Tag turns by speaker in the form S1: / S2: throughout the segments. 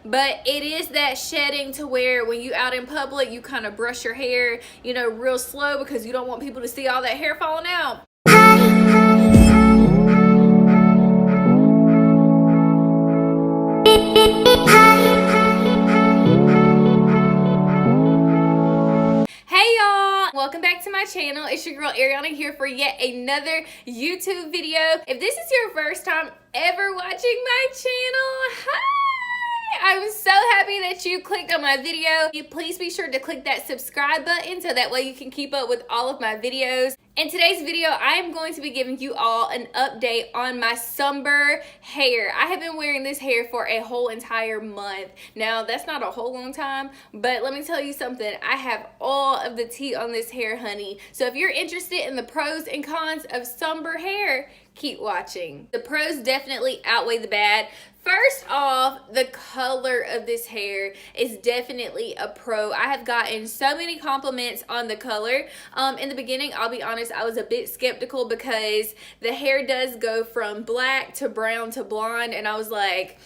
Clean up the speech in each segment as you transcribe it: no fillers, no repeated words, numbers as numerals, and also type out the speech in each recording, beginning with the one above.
S1: but it is that shedding to where when you out in public, you kind of brush your hair, you know, real slow because you don't want people to see all that hair falling out. Welcome back to my channel. It's your girl Ariyana here for yet another YouTube video. If this is your first time ever watching my channel, hi! I'm so happy that you clicked on my video. Please be sure to click that subscribe button so that way you can keep up with all of my videos. In today's video, I am going to be giving you all an update on my SUNBER hair. I have been wearing this hair for a whole entire month. Now, that's not a whole long time, but let me tell you something. I have all of the tea on this hair, honey. So if you're interested in the pros and cons of SUNBER hair, keep watching. The pros definitely outweigh the bad. First off, the color of this hair is definitely a pro. I have gotten so many compliments on the color. In the beginning, I'll be honest, I was a bit skeptical because the hair does go from black to brown to blonde, and I was like,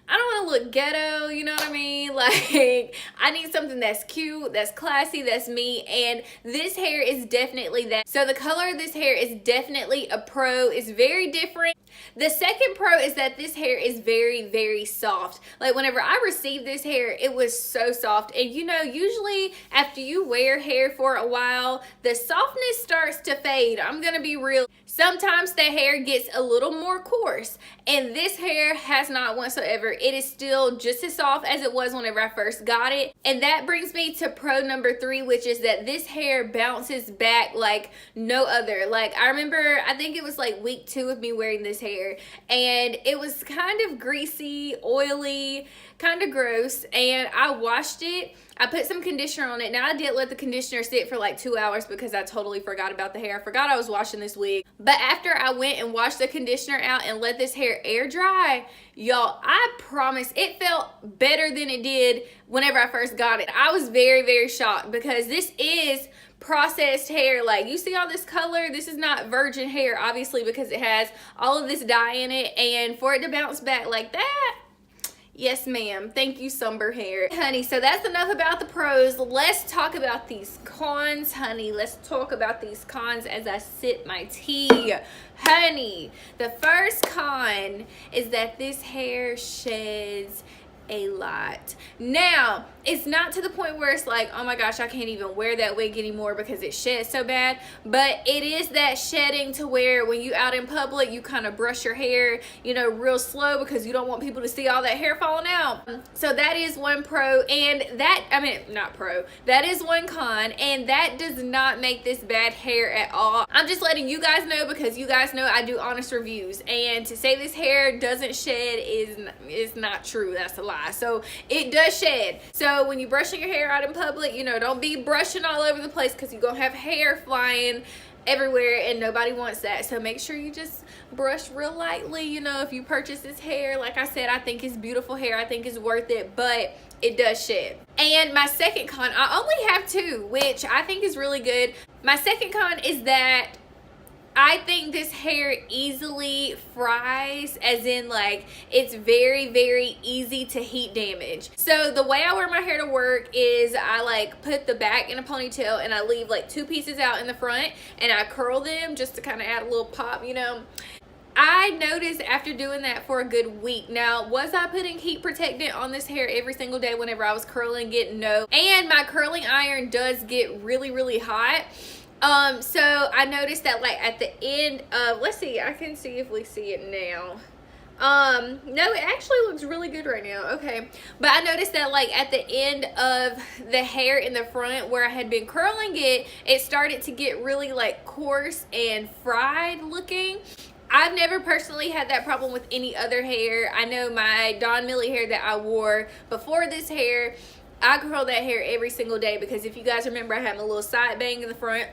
S1: I don't want to look ghetto, you know what I mean? Like, I need something that's cute, that's classy, that's me, and this hair is definitely that. So the color of this hair is definitely a pro. It's very different. The second pro is that this hair is very, very soft. Like, whenever I received this hair, it was so soft. And you know, usually after you wear hair for a while, the softness starts to fade. I'm gonna be real. Sometimes the hair gets a little more coarse, and this hair has not whatsoever. It is still just as soft as it was whenever I first got it. And that brings me to pro number 3, which is that this hair bounces back like no other. Like, I remember, I think it was like week 2 of me wearing this hair, and it was kind of greasy, oily, kind of gross, and I washed it. I put some conditioner on it. Now, I did let the conditioner sit for like 2 hours because I totally forgot about the hair. I forgot I was washing this wig. But after I went and washed the conditioner out and let this hair air dry, y'all, I promise it felt better than it did whenever I first got it. I was very, very shocked because this is processed hair. Like, you see all this color? This is not virgin hair, obviously, because it has all of this dye in it. And for it to bounce back like that, yes, ma'am. Thank you, SUNBER hair. Honey, so that's enough about the pros. Let's talk about these cons, honey. Let's talk about these cons as I sip my tea. Honey, the first con is that this hair sheds a lot. Now, it's not to the point where it's like, oh my gosh, I can't even wear that wig anymore because it sheds so bad, but it is that shedding to where when you out in public, you kind of brush your hair, you know, real slow because you don't want people to see all that hair falling out. So that is one pro, and that, I mean, not pro, that is one con, and that does not make this bad hair at all. I'm just letting you guys know because you guys know I do honest reviews, and to say this hair doesn't shed is not true. That's a lie. So it does shed. So when you're brushing your hair out in public, you know, don't be brushing all over the place because you're gonna have hair flying everywhere and nobody wants that. So make sure you just brush real lightly. You know, if you purchase this hair, like I said, I think it's beautiful hair. I think it's worth it, but it does shed. And my second con, I only have 2, which I think is really good. My second con is that I think this hair easily fries, as in like it's very, very easy to heat damage. So the way I wear my hair to work is I like put the back in a ponytail and I leave like 2 pieces out in the front and I curl them just to kind of add a little pop, you know. I noticed after doing that for a good week. Now, was I putting heat protectant on this hair every single day whenever I was curling it? No. And my curling iron does get really, really hot. So I noticed that like at the end of, let's see, I can see if we see it now. No, it actually looks really good right now. Okay. But I noticed that like at the end of the hair in the front where I had been curling it, it started to get really like coarse and fried looking. I've never personally had that problem with any other hair. I know my Don Millie hair that I wore before this hair, I curl that hair every single day because if you guys remember, I had my little side bang in the front.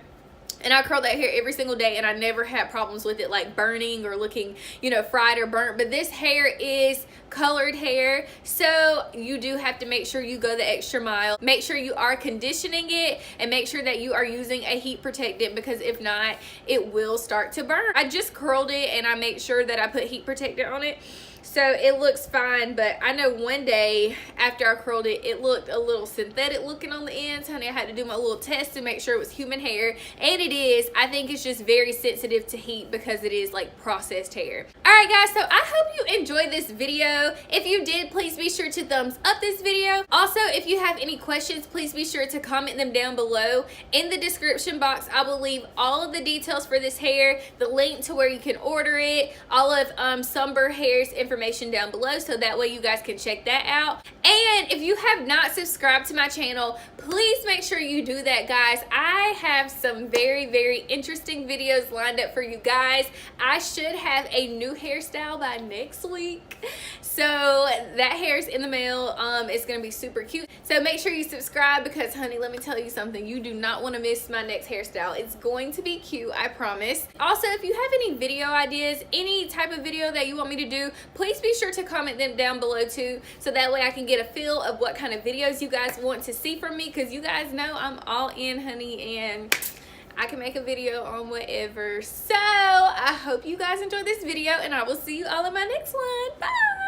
S1: And I curl that hair every single day, and I never had problems with it like burning or looking, you know, fried or burnt. But this hair is colored hair, so you do have to make sure you go the extra mile. Make sure you are conditioning it and make sure that you are using a heat protectant, because if not, it will start to burn. I just curled it and I made sure that I put heat protectant on it. So it looks fine, but I know one day after I curled it, it looked a little synthetic looking on the ends. Honey, I had to do my little test to make sure it was human hair, and it is. I think it's just very sensitive to heat because it is like processed hair. All right, guys, so I hope you enjoyed this video. If you did, please be sure to thumbs up this video. Also, if you have any questions, please be sure to comment them down below. In the description box, I will leave all of the details for this hair, the link to where you can order it, all of SUNBER Hair's information down below, so that way you guys can check that out. And if you have not subscribed to my channel, please make sure you do that, guys. I have some very, very interesting videos lined up for you guys. I should have a new hairstyle by next week, so that hair's in the mail. It's gonna be super cute, so make sure you subscribe, because honey, let me tell you something, you do not want to miss my next hairstyle. It's going to be cute, I promise. Also, if you have any video ideas, any type of video that you want me to do, please be sure to comment them down below too, so that way I can get a feel of what kind of videos you guys want to see from me, because you guys know I'm all in, honey, and I can make a video on whatever. So I hope you guys enjoyed this video, and I will see you all in my next one. Bye.